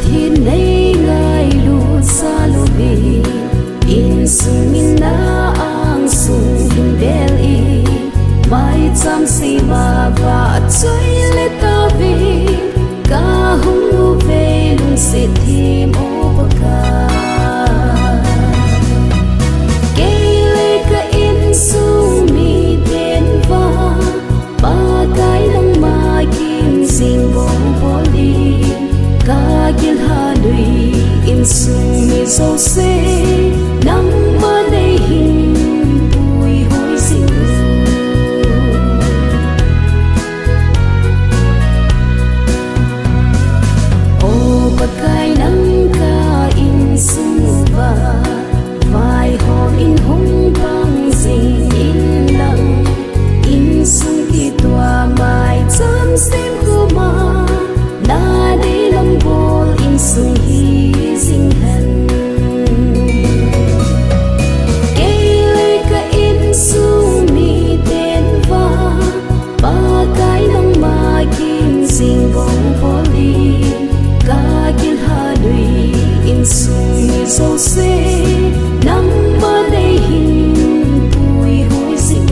thiên nay ngài lu sa lu bi in sung in na ang sung in del i mai cham si ma va choi le ta vi ka hung lu ve lung se thim o baka ke le ka in sung mi den va ba kai lang ma kim sing bong boli ka gil ha lui in sung mi so se nang ma nei hin bui hoi sing o bakai nang ka in sung va vai hom in hung bang sing in lang in sung ki tua mai cham sim ku ma na đi long bol in sung hi sing han ke le ka in sung mi ten va ba kai long ma kim sing bong boli ka gil ha lui in sung mi so se nang ma nei hin bui hoi sing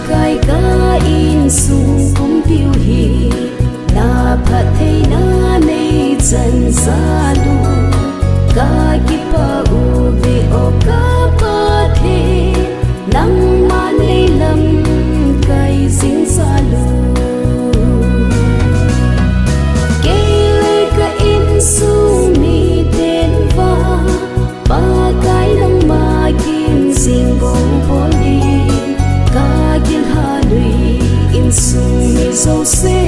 kai ka in sung kum piu hi na phat thei na nei chan sa lu ka ki pa u ve o ka pa the nang ma nei lam kai sing sa lu ke le ka in sung mi ten va ba kai lang ma kim sing bong boli ka gil ha lui in sung mi so se